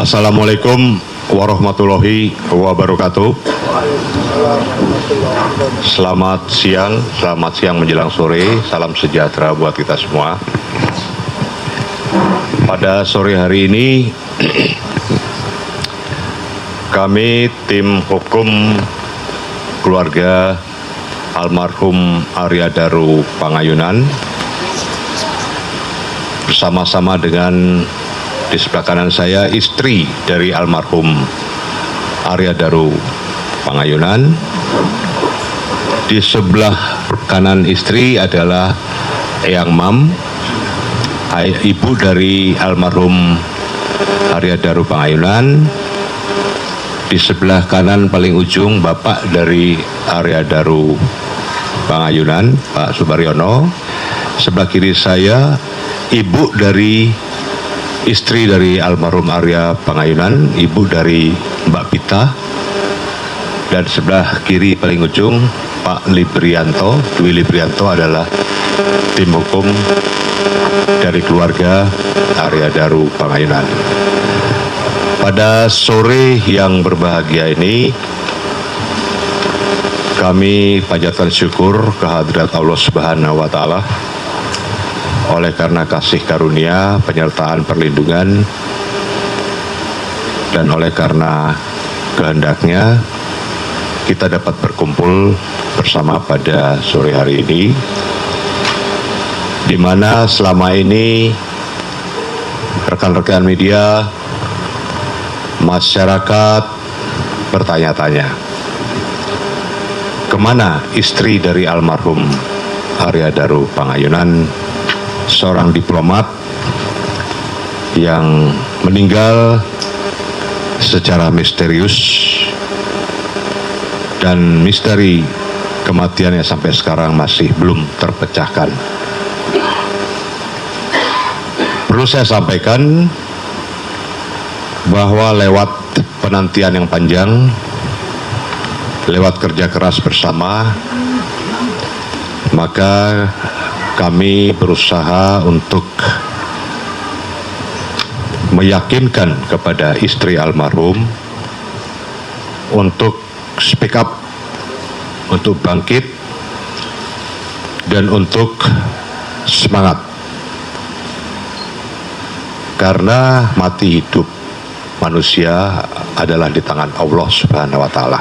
Assalamualaikum warahmatullahi wabarakatuh. Selamat siang menjelang sore. Salam sejahtera buat kita semua. Pada sore hari ini kami tim hukum keluarga almarhum Arya Daru Pangayunan bersama-sama dengan di sebelah kanan saya istri dari almarhum Arya Daru Pangayunan. Di sebelah kanan istri adalah Eyang Mam, ibu dari almarhum Arya Daru Pangayunan. Di sebelah kanan paling ujung bapak dari Arya Daru Pangayunan, Pak Subaryono. Sebelah kiri saya ibu dari istri dari almarhum Arya Pangayunan, ibu dari Mbak Pita. Dan sebelah kiri paling ujung Pak Librianto, Dwi Librianto adalah tim hukum dari keluarga Arya Daru Pangayunan. Pada sore yang berbahagia ini kami panjatkan syukur kehadirat Allah Subhanahu wa Ta'ala oleh karena kasih karunia, penyertaan, perlindungan, dan oleh karena kehendaknya kita dapat berkumpul bersama pada sore hari ini, di mana selama ini rekan-rekan media, masyarakat bertanya-tanya, kemana istri dari almarhum Arya Daru Pangayunan, seorang diplomat yang meninggal secara misterius, dan misteri kematiannya sampai sekarang masih belum terpecahkan. Perlu saya sampaikan bahwa lewat penantian yang panjang, lewat kerja keras bersama, maka kami berusaha untuk meyakinkan kepada istri almarhum untuk speak up, untuk bangkit, dan untuk semangat. Karena mati hidup manusia adalah di tangan Allah Subhanahu wa Ta'ala.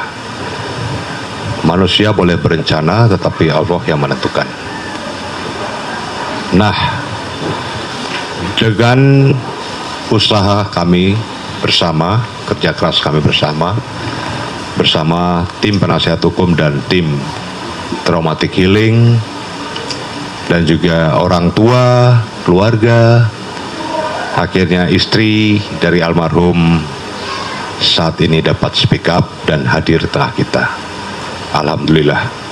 Manusia boleh berencana, tetapi Allah yang menentukan. Nah, dengan usaha kami bersama, kerja keras kami bersama tim penasihat hukum dan tim traumatic healing, dan juga orang tua, keluarga, akhirnya istri dari almarhum saat ini dapat speak up dan hadir di tengah kita. Alhamdulillah.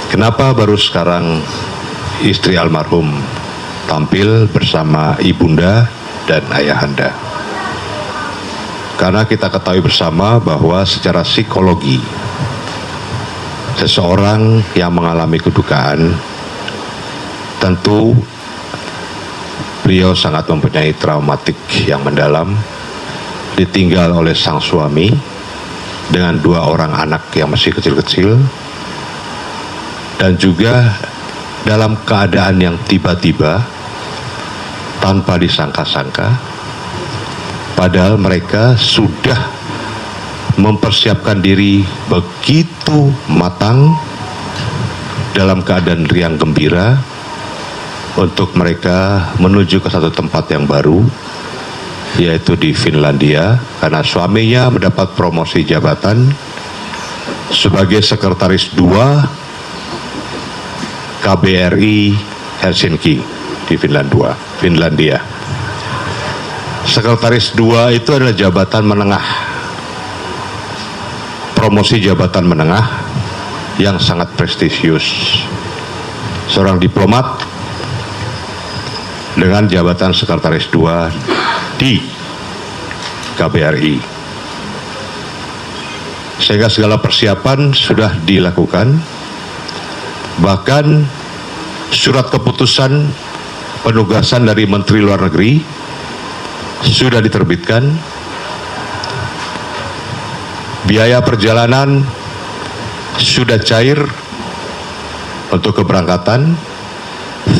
Kenapa baru sekarang istri almarhum tampil bersama ibunda dan ayahanda? Karena kita ketahui bersama bahwa secara psikologi seseorang yang mengalami kedukaan, tentu beliau sangat mempunyai traumatik yang mendalam, ditinggal oleh sang suami dengan 2 orang anak yang masih kecil-kecil, dan juga dalam keadaan yang tiba-tiba tanpa disangka-sangka, padahal mereka sudah mempersiapkan diri begitu matang dalam keadaan riang gembira untuk mereka menuju ke satu tempat yang baru, yaitu di Finlandia, karena suaminya mendapat promosi jabatan sebagai sekretaris 2 KBRI Helsinki di Finlandia. Sekretaris 2 itu adalah jabatan menengah, promosi jabatan menengah yang sangat prestisius. Seorang diplomat dengan jabatan sekretaris 2 di KBRI. Sehingga segala persiapan sudah dilakukan, bahkan surat keputusan penugasan dari Menteri Luar Negeri sudah diterbitkan, biaya perjalanan sudah cair untuk keberangkatan,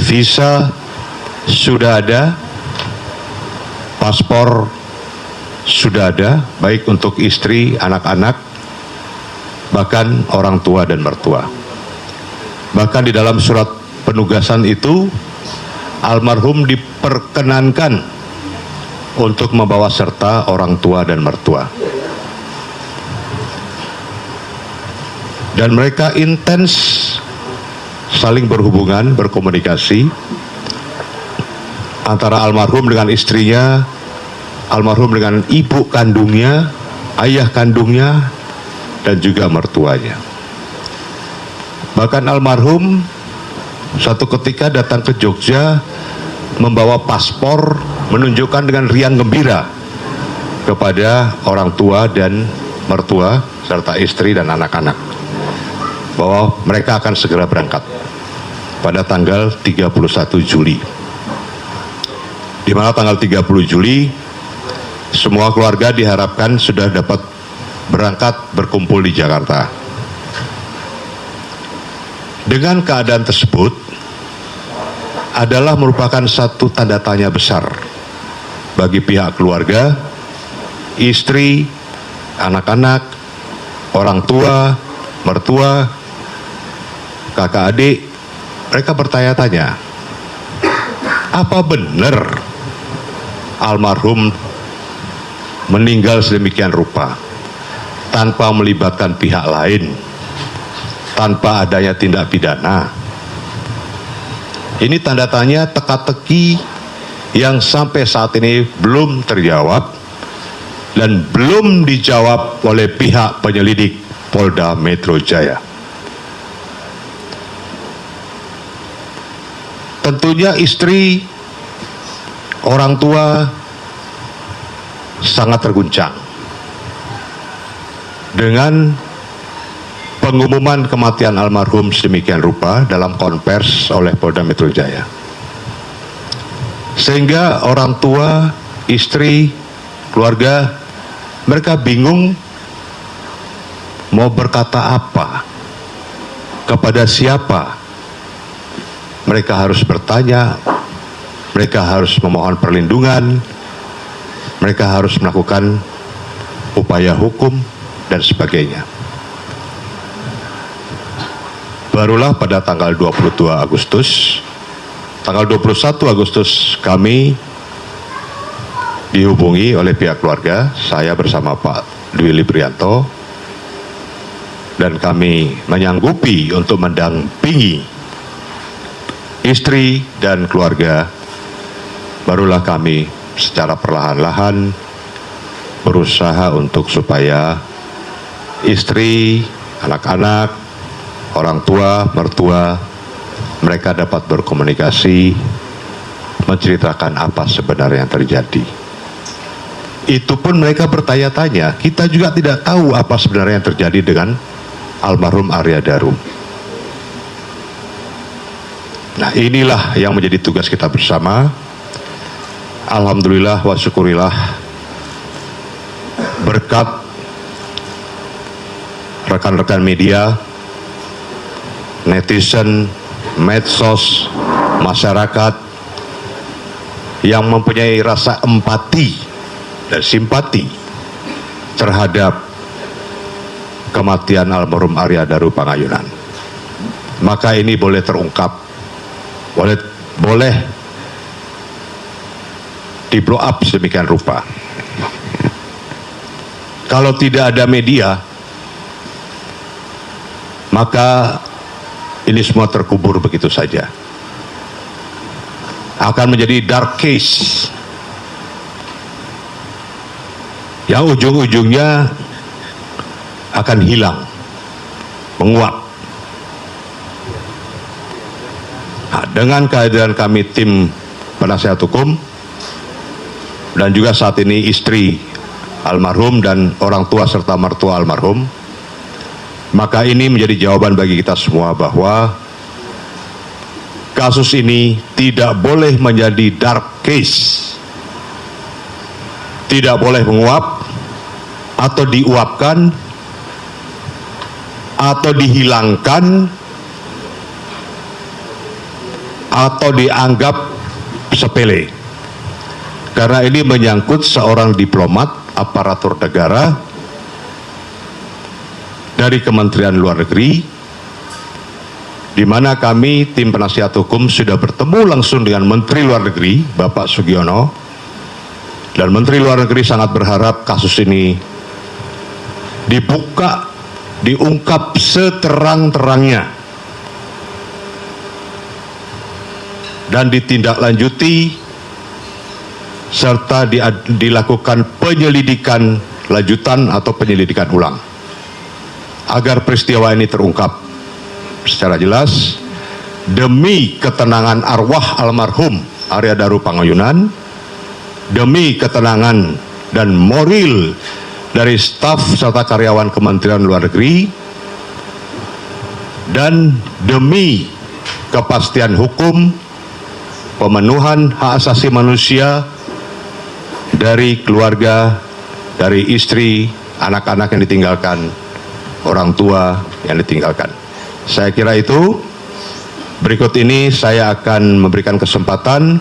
visa sudah ada, paspor sudah ada, baik untuk istri, anak-anak, bahkan orang tua dan mertua. Bahkan di dalam surat penugasan itu, almarhum diperkenankan untuk membawa serta orang tua dan mertua. Dan mereka intens saling berhubungan, berkomunikasi antara almarhum dengan istrinya, almarhum dengan ibu kandungnya, ayah kandungnya, dan juga mertuanya. Bahkan almarhum suatu ketika datang ke Jogja membawa paspor, menunjukkan dengan riang gembira kepada orang tua dan mertua serta istri dan anak-anak bahwa mereka akan segera berangkat pada tanggal 31 Juli. Di mana tanggal 30 Juli semua keluarga diharapkan sudah dapat berangkat berkumpul di Jakarta. Dengan keadaan tersebut adalah merupakan satu tanda tanya besar bagi pihak keluarga, istri, anak-anak, orang tua, mertua, kakak adik. Mereka bertanya-tanya, apa benar almarhum meninggal sedemikian rupa tanpa melibatkan pihak lain, tanpa adanya tindak pidana? Ini tanda tanya, teka-teki yang sampai saat ini belum terjawab dan belum dijawab oleh pihak penyelidik Polda Metro Jaya. Tentunya istri, orang tua sangat terguncang dengan pengumuman kematian almarhum sedemikian rupa dalam konvers oleh Polda Metro Jaya. Sehingga orang tua, istri, keluarga, mereka bingung mau berkata apa, kepada siapa. Mereka harus bertanya, mereka harus memohon perlindungan, mereka harus melakukan upaya hukum dan sebagainya. Barulah pada tanggal 22 Agustus, tanggal 21 Agustus kami dihubungi oleh pihak keluarga, saya bersama Pak Dwi Librianto, dan kami menyanggupi untuk mendampingi istri dan keluarga. Barulah kami secara perlahan-lahan berusaha untuk supaya istri, anak-anak, orang tua, mertua, mereka dapat berkomunikasi, menceritakan apa sebenarnya yang terjadi. Itu pun mereka bertanya-tanya, kita juga tidak tahu apa sebenarnya yang terjadi dengan almarhum Arya Daru. Nah, inilah yang menjadi tugas kita bersama. Alhamdulillah wa syukurillah, berkat rekan-rekan media, netizen, medsos, masyarakat yang mempunyai rasa empati dan simpati terhadap kematian almarhum Arya Daru Pangayunan. Maka ini boleh terungkap, boleh di blow up sedemikian rupa. Kalau tidak ada media, maka ini semua terkubur begitu saja. Akan menjadi dark case yang ujung-ujungnya akan hilang, menguap. Nah, dengan kehadiran kami tim penasihat hukum dan juga saat ini istri almarhum dan orang tua serta mertua almarhum, maka ini menjadi jawaban bagi kita semua bahwa kasus ini tidak boleh menjadi dark case, tidak boleh menguap atau diuapkan atau dihilangkan atau dianggap sepele, karena ini menyangkut seorang diplomat aparatur negara dari Kementerian Luar Negeri, di mana kami tim penasihat hukum sudah bertemu langsung dengan Menteri Luar Negeri Bapak Sugiono, dan Menteri Luar Negeri sangat berharap kasus ini dibuka, diungkap seterang-terangnya dan ditindaklanjuti serta dilakukan penyelidikan lanjutan atau penyelidikan ulang agar peristiwa ini terungkap secara jelas demi ketenangan arwah almarhum Arya Daru Pangayunan, demi ketenangan dan moral dari staf serta karyawan Kementerian Luar Negeri, dan demi kepastian hukum, pemenuhan hak asasi manusia dari keluarga, dari istri, anak-anak yang ditinggalkan, orang tua yang ditinggalkan. Saya kira itu. Berikut ini saya akan memberikan kesempatan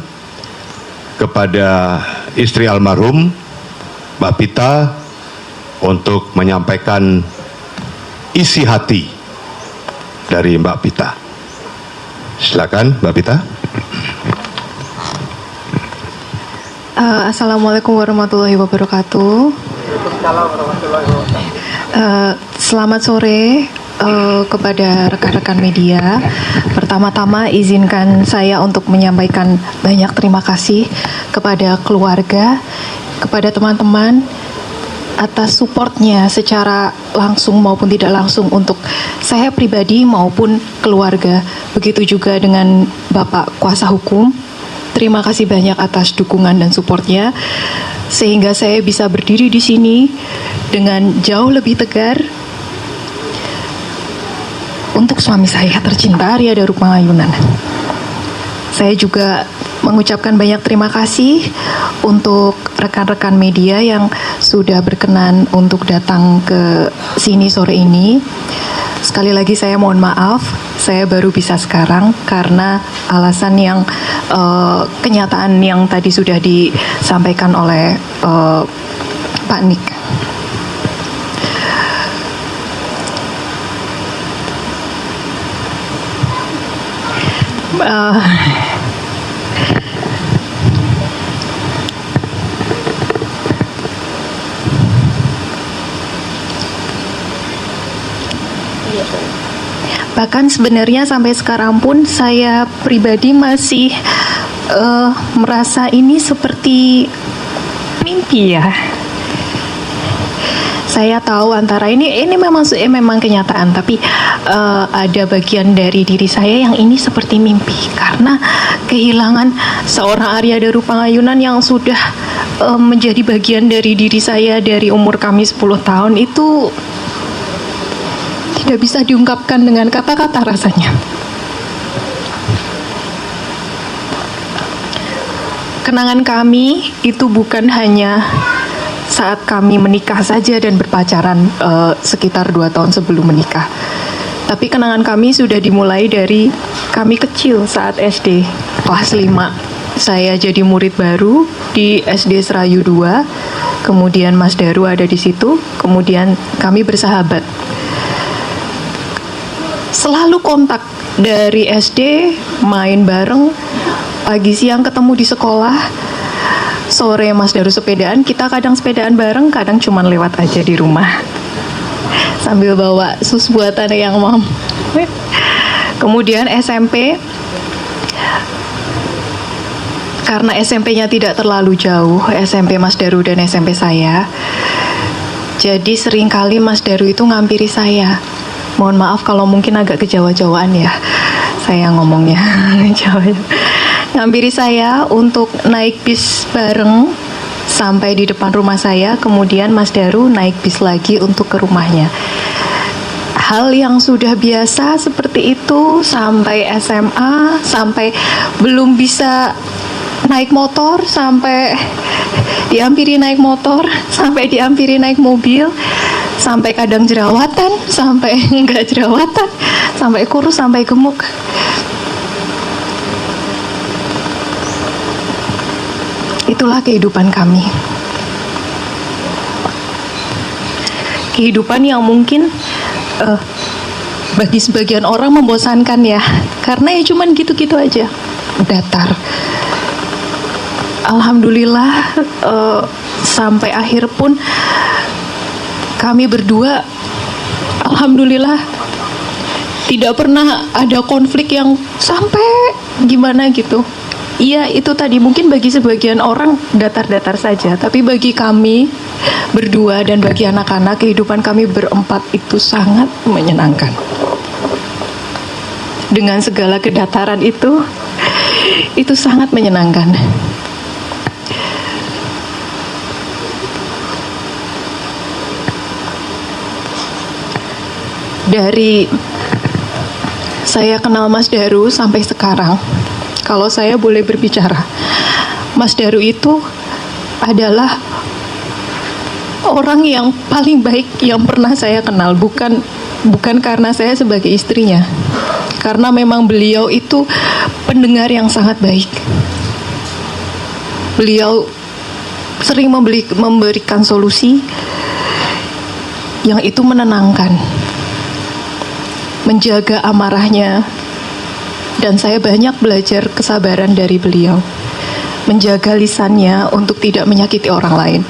kepada istri almarhum Mbak Pita untuk menyampaikan isi hati dari Mbak Pita. Silakan Mbak Pita. Assalamualaikum warahmatullahi wabarakatuh. Selamat sore kepada rekan-rekan media. Pertama-tama izinkan saya untuk menyampaikan banyak terima kasih kepada keluarga, kepada teman-teman atas supportnya secara langsung maupun tidak langsung untuk saya pribadi maupun keluarga. Begitu juga dengan Bapak Kuasa Hukum. Terima kasih banyak atas dukungan dan supportnya sehingga saya bisa berdiri di sini dengan jauh lebih tegar untuk suami saya tercinta Arya Daru Pangayunan. Saya juga mengucapkan banyak terima kasih untuk rekan-rekan media yang sudah berkenan untuk datang ke sini sore ini. Sekali lagi saya mohon maaf, saya baru bisa sekarang karena alasan yang kenyataan yang tadi sudah disampaikan oleh Pak Nik. Bahkan sebenarnya sampai sekarang pun saya pribadi masih merasa ini seperti mimpi ya. Saya tahu antara ini memang kenyataan, tapi ada bagian dari diri saya yang ini seperti mimpi karena kehilangan seorang Arya Daru Pangayunan yang sudah menjadi bagian dari diri saya dari umur kami 10 tahun itu tidak bisa diungkapkan dengan kata-kata rasanya. Kenangan kami itu bukan hanya saat kami menikah saja dan berpacaran sekitar 2 tahun sebelum menikah. Tapi kenangan kami sudah dimulai dari kami kecil saat SD kelas 5. Saya jadi murid baru di SD Serayu 2. Kemudian Mas Daru ada di situ. Kemudian kami bersahabat. Selalu kontak dari SD, main bareng, pagi siang ketemu di sekolah, sore Mas Daru sepedaan, kita kadang sepedaan bareng, kadang cuma lewat aja di rumah sambil bawa sus buatan yang mam. Kemudian SMP, karena SMP-nya tidak terlalu jauh, SMP Mas Daru dan SMP saya, jadi seringkali Mas Daru itu ngampiri saya. Mohon maaf kalau mungkin agak kejawa-jawaan ya saya ngomongnya. Ngampiri saya untuk naik bis bareng sampai di depan rumah saya, kemudian Mas Daru naik bis lagi untuk ke rumahnya. Hal yang sudah biasa seperti itu sampai SMA, sampai belum bisa naik motor, sampai diampiri naik motor, sampai diampiri naik mobil, sampai kadang jerawatan, sampai enggak jerawatan, sampai kurus, sampai gemuk. Itulah kehidupan kami. Kehidupan yang mungkin bagi sebagian orang membosankan ya, karena ya cuman gitu-gitu aja, datar. Alhamdulillah sampai akhir pun kami berdua, alhamdulillah tidak pernah ada konflik yang sampai gimana gitu. Iya, itu tadi mungkin bagi sebagian orang datar-datar saja, tapi bagi kami berdua dan bagi anak-anak, kehidupan kami berempat itu sangat menyenangkan. Dengan segala kedataran itu sangat menyenangkan. Dari saya kenal Mas Daru sampai sekarang, kalau saya boleh berbicara, Mas Daru itu adalah orang yang paling baik yang pernah saya kenal. Bukan karena saya sebagai istrinya, karena memang beliau itu pendengar yang sangat baik. Beliau sering memberikan solusi yang itu menenangkan, menjaga amarahnya. Dan saya banyak belajar kesabaran dari beliau, menjaga lisannya untuk tidak menyakiti orang lain.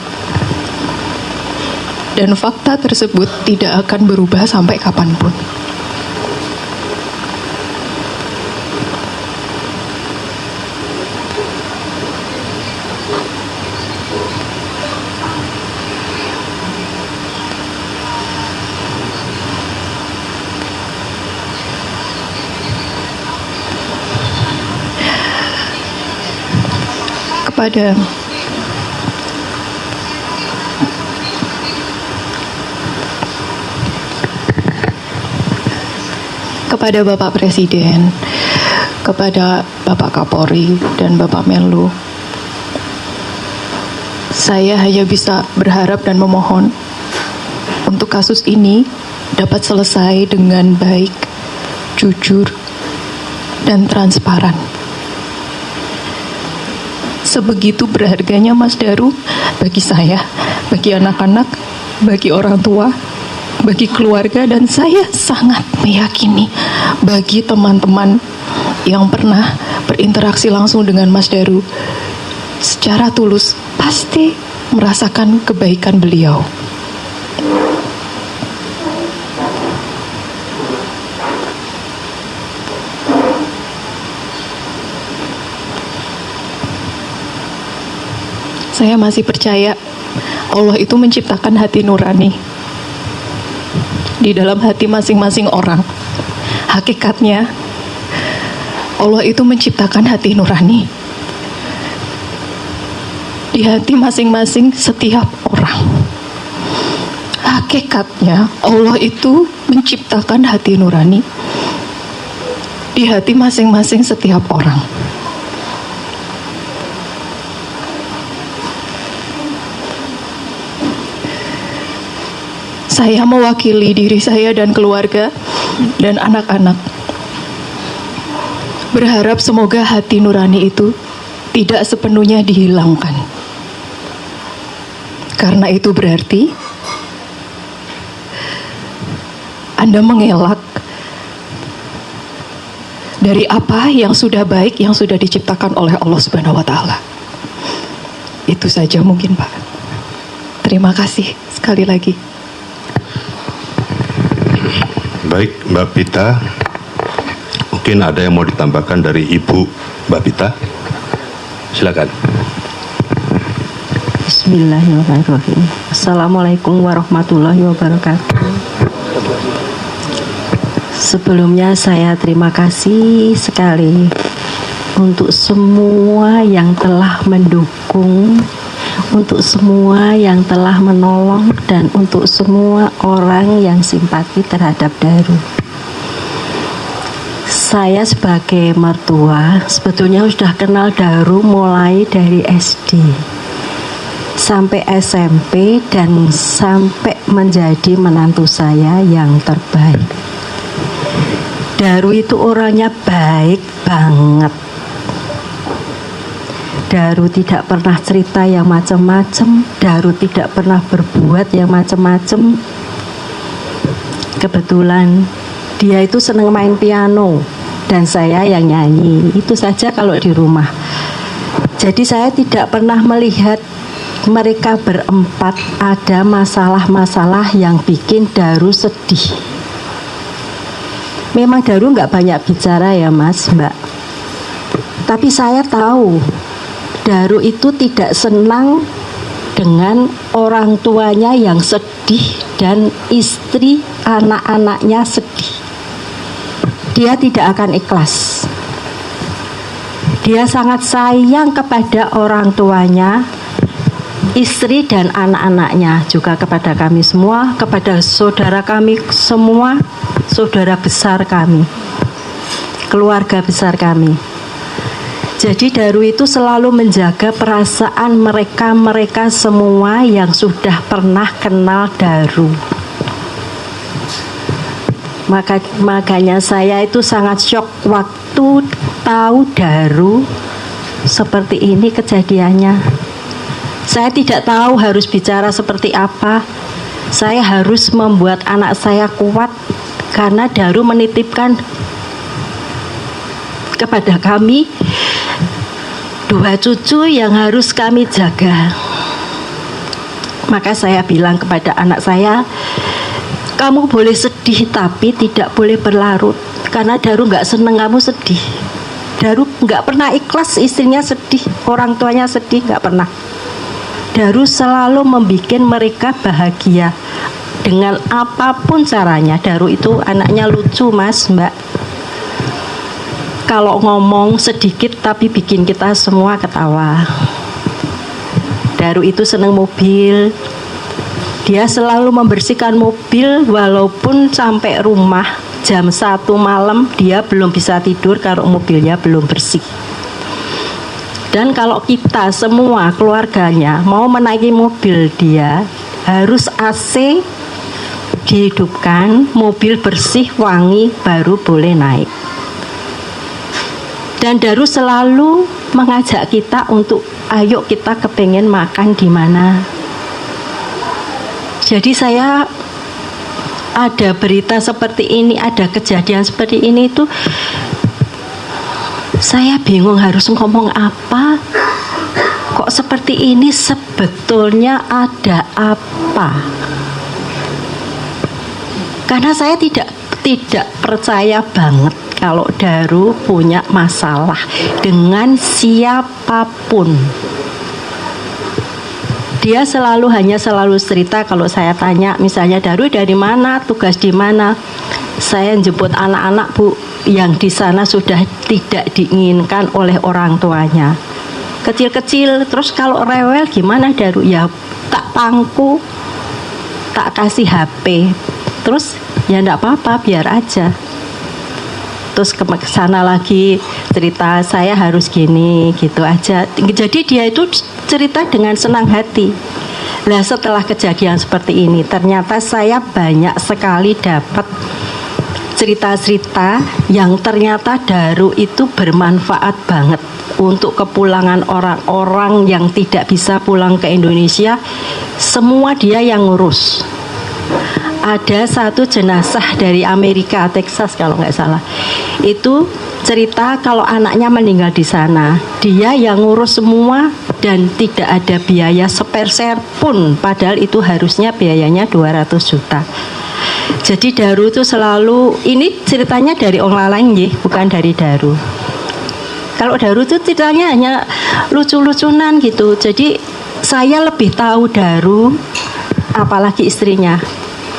Dan fakta tersebut tidak akan berubah sampai kapanpun. Kepada Bapak Presiden, kepada Bapak Kapolri dan Bapak Menlu, saya hanya bisa berharap dan memohon untuk kasus ini dapat selesai dengan baik, jujur, dan transparan. Sebegitu berharganya Mas Daru bagi saya, bagi anak-anak, bagi orang tua, bagi keluarga, dan saya sangat meyakini bagi teman-teman yang pernah berinteraksi langsung dengan Mas Daru secara tulus pasti merasakan kebaikan beliau. Saya masih percaya Allah itu menciptakan hati nurani di dalam hati masing-masing orang. Hakikatnya Allah itu menciptakan hati nurani di hati masing-masing setiap orang. Hakikatnya Allah itu menciptakan hati nurani di hati masing-masing setiap orang. Saya mewakili diri saya dan keluarga dan anak-anak, berharap semoga hati nurani itu tidak sepenuhnya dihilangkan. Karena itu berarti Anda mengelak dari apa yang sudah baik, yang sudah diciptakan oleh Allah Subhanahu wa Ta'ala. Itu saja mungkin, Pak. Terima kasih sekali lagi. Baik, Mbak Pita, mungkin ada yang mau ditambahkan dari Ibu Mbak Pita. Silakan. Bismillahirrahmanirrahim. Assalamualaikum warahmatullahi wabarakatuh. Sebelumnya saya terima kasih sekali untuk semua yang telah mendukung, untuk semua yang telah menolong, dan untuk semua orang yang simpati terhadap Daru. Saya sebagai mertua sebetulnya sudah kenal Daru mulai dari SD. sampai SMP dan sampai menjadi menantu saya yang terbaik. Daru itu orangnya baik banget. Daru tidak pernah cerita yang macam-macam. Daru tidak pernah berbuat yang macam-macam. Kebetulan dia itu senang main piano dan saya yang nyanyi. Itu saja kalau di rumah. Jadi saya tidak pernah melihat mereka berempat ada masalah-masalah yang bikin Daru sedih. Memang Daru nggak banyak bicara ya Mas, Mbak. Tapi saya tahu Daru itu tidak senang dengan orang tuanya yang sedih dan istri anak-anaknya sedih. Dia tidak akan ikhlas. Dia sangat sayang kepada orang tuanya, istri dan anak-anaknya, juga kepada kami semua, kepada saudara kami semua, saudara besar kami, keluarga besar kami. Jadi Daru itu selalu menjaga perasaan mereka semua yang sudah pernah kenal Daru. Makanya saya itu sangat syok waktu tahu Daru seperti ini kejadiannya. Saya tidak tahu harus bicara seperti apa. Saya harus membuat anak saya kuat karena Daru menitipkan kepada kami 2 cucu yang harus kami jaga. Maka saya bilang kepada anak saya, kamu boleh sedih tapi tidak boleh berlarut, karena Daru nggak seneng kamu sedih. Daru nggak pernah ikhlas istrinya sedih, orang tuanya sedih, nggak pernah. Daru selalu membuat mereka bahagia dengan apapun caranya. Daru itu anaknya lucu Mas, Mbak. Kalau ngomong sedikit tapi bikin kita semua ketawa. Daru itu seneng mobil. Dia selalu membersihkan mobil walaupun sampai rumah jam 1 malam dia belum bisa tidur kalau mobilnya belum bersih. Dan kalau kita semua keluarganya mau menaiki mobil dia harus AC dihidupkan, mobil bersih, wangi baru boleh naik. Dan Daru selalu mengajak kita untuk ayo kita kepengen makan di mana. Jadi saya ada berita seperti ini, ada kejadian seperti ini itu saya bingung harus ngomong apa. Kok seperti ini, sebetulnya ada apa? Karena saya tidak percaya banget kalau Daru punya masalah dengan siapapun. Dia hanya selalu cerita kalau saya tanya, misalnya Daru dari mana, tugas di mana. Saya jemput anak-anak Bu, yang di sana sudah tidak diinginkan oleh orang tuanya. Kecil-kecil, terus kalau rewel gimana Daru? Ya tak pangku, tak kasih HP. Terus ya enggak apa-apa, biar aja. Terus ke sana lagi cerita saya harus gini, gitu aja. Jadi dia itu cerita dengan senang hati. Nah setelah kejadian seperti ini ternyata saya banyak sekali dapat cerita-cerita yang ternyata Daru itu bermanfaat banget untuk kepulangan orang-orang yang tidak bisa pulang ke Indonesia. Semua dia yang ngurus. Ada satu jenazah dari Amerika, Texas kalau nggak salah. Itu cerita kalau anaknya meninggal di sana. Dia yang ngurus semua dan tidak ada biaya sepeser pun. Padahal itu harusnya biayanya 200 juta. Jadi Daru itu selalu, ini ceritanya dari orang lain, bukan dari Daru. Kalau Daru itu ceritanya hanya lucu-lucunan gitu. Jadi saya lebih tahu Daru, apalagi istrinya,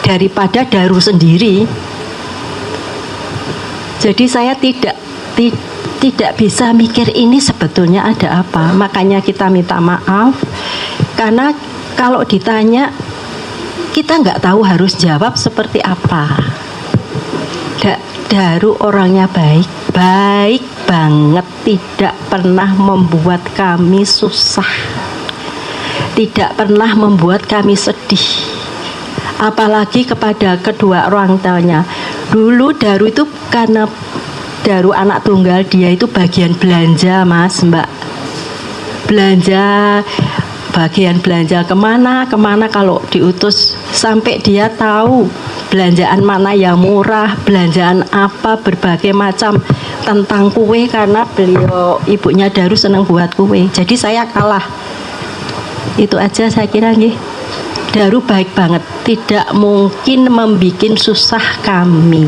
daripada Daru sendiri. Jadi saya tidak bisa mikir ini sebetulnya ada apa. Makanya kita minta maaf, karena kalau ditanya kita nggak tahu harus jawab seperti apa. Daru orangnya baik banget, tidak pernah membuat kami susah. tidak pernah membuat kami sedih. Apalagi kepada kedua orang tuanya. Dulu Daru itu karena Daru anak tunggal, dia itu bagian belanja, Mas, Mbak. Belanja, bagian belanja kemana kalau diutus, sampai dia tahu belanjaan mana yang murah, belanjaan apa, berbagai macam tentang kue, karena beliau ibunya Daru senang buat kue. Jadi saya kalah. Itu aja saya kira nggih. Daru baik banget, tidak mungkin membikin susah kami.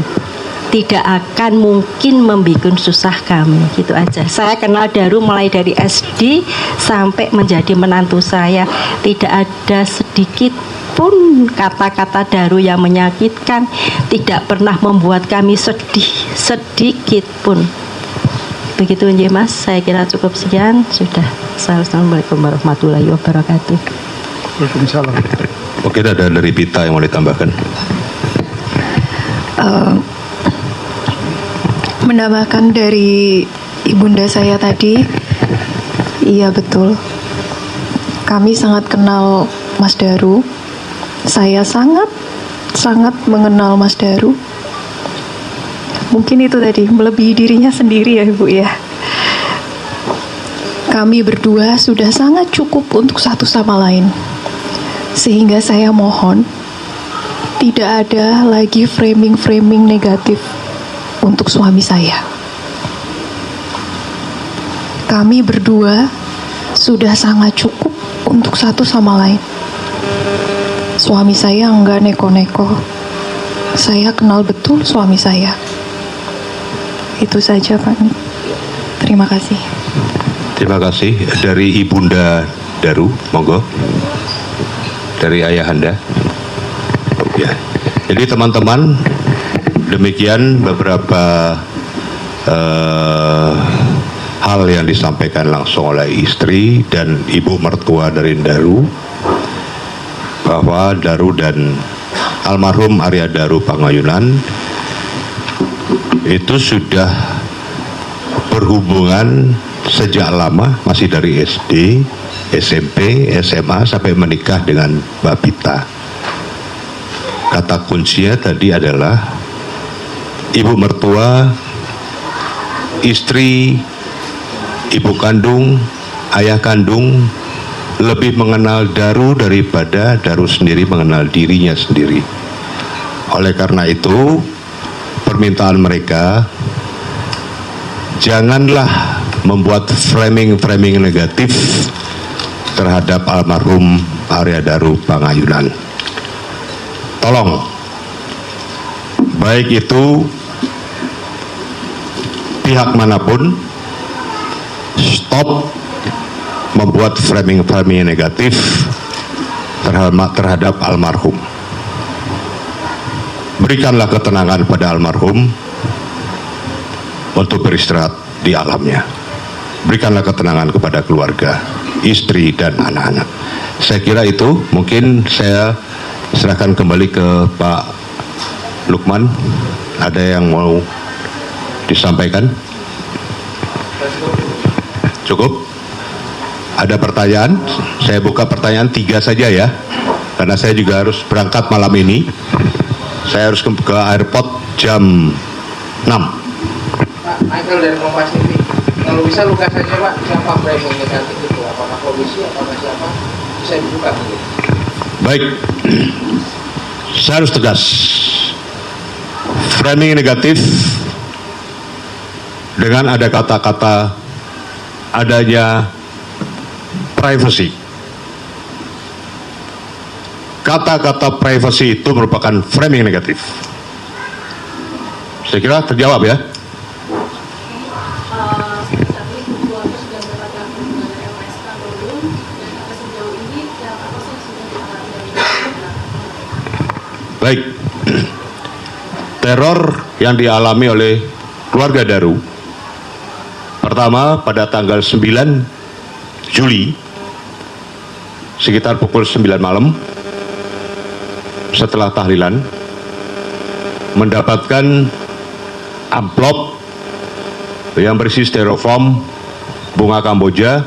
Tidak akan mungkin membikin susah kami, gitu aja. Saya kenal Daru mulai dari SD sampai menjadi menantu saya. Tidak ada sedikit pun kata-kata Daru yang menyakitkan, tidak pernah membuat kami sedih sedikit pun. Begitu nggih Mas, saya kira cukup sekian sudah. Assalamualaikum warahmatullahi wabarakatuh. Waalaikumsalam. Mungkin ada dari Pita yang mau ditambahkan. Menambahkan dari ibunda saya tadi, iya betul. Kami sangat kenal Mas Daru. Saya sangat mengenal Mas Daru. Mungkin itu tadi melebihi dirinya sendiri ya Ibu ya. Kami berdua sudah sangat cukup untuk satu sama lain. Sehingga saya mohon tidak ada lagi framing negatif untuk suami saya. Kami berdua sudah sangat cukup untuk satu sama lain. Suami saya enggak neko-neko. Saya kenal betul suami saya. Itu saja Pak. Terima kasih. Terima kasih. Dari Ibunda Daru, monggo. Dari Ayahanda. Ya. Jadi teman-teman, demikian beberapa hal yang disampaikan langsung oleh istri dan ibu mertua dari Daru, bahwa Daru dan almarhum Arya Daru Pangayunan itu sudah berhubungan sejak lama, masih dari SD, SMP, SMA sampai menikah dengan Mbak Pita. Kata kuncinya tadi adalah ibu mertua, istri, ibu kandung, ayah kandung lebih mengenal Daru daripada Daru sendiri mengenal dirinya sendiri. Oleh karena itu, permintaan mereka, janganlah membuat framing negatif terhadap almarhum Arya Daru Pangayunan. Tolong, baik itu pihak manapun, stop membuat framing negatif terhadap almarhum. Berikanlah ketenangan pada almarhum untuk beristirahat di alamnya. Berikanlah ketenangan kepada keluarga, istri dan anak-anak. Saya kira itu, mungkin saya serahkan kembali ke Pak Lukman. Ada yang mau disampaikan? Cukup? Ada pertanyaan? Saya buka pertanyaan 3 saja ya, karena saya juga harus berangkat malam ini. Saya harus ke airport jam 6. Pak Michael dari Kompas TV, kalau bisa luka saja Pak, siapa framing negatif itu, apakah polisi, apakah siapa, bisa dibuka gitu. Baik, saya harus tegas. Framing negatif dengan ada kata-kata adanya privacy. Kata-kata privacy itu merupakan framing negatif. Saya kira terjawab ya. Baik, teror yang dialami oleh keluarga Daru, pertama pada tanggal 9 Juli sekitar pukul 9 malam setelah tahlilan, mendapatkan amplop yang berisi styrofoam, bunga kamboja,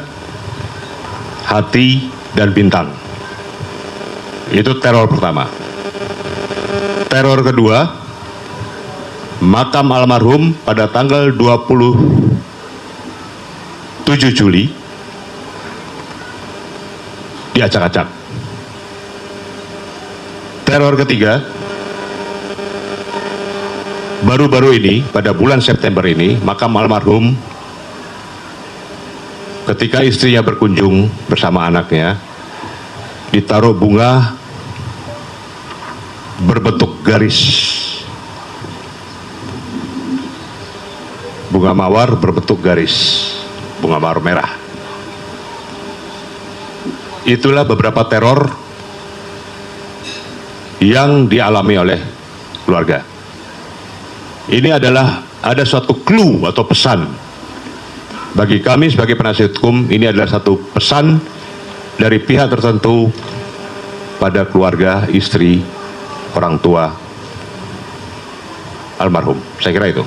hati, dan Bintang. Itu teror pertama. Teror kedua, makam almarhum pada tanggal 27 Juli diacak-acak. Teror ketiga, baru-baru ini pada bulan September ini, makam almarhum ketika istrinya berkunjung bersama anaknya ditaruh bunga berbentuk garis, bunga mawar berbentuk garis, bunga mawar merah. Itulah beberapa teror yang dialami oleh keluarga. Ini adalah ada suatu clue atau pesan bagi kami sebagai penasihat hukum. Ini adalah satu pesan dari pihak tertentu pada keluarga, istri, orang tua almarhum. Saya kira itu.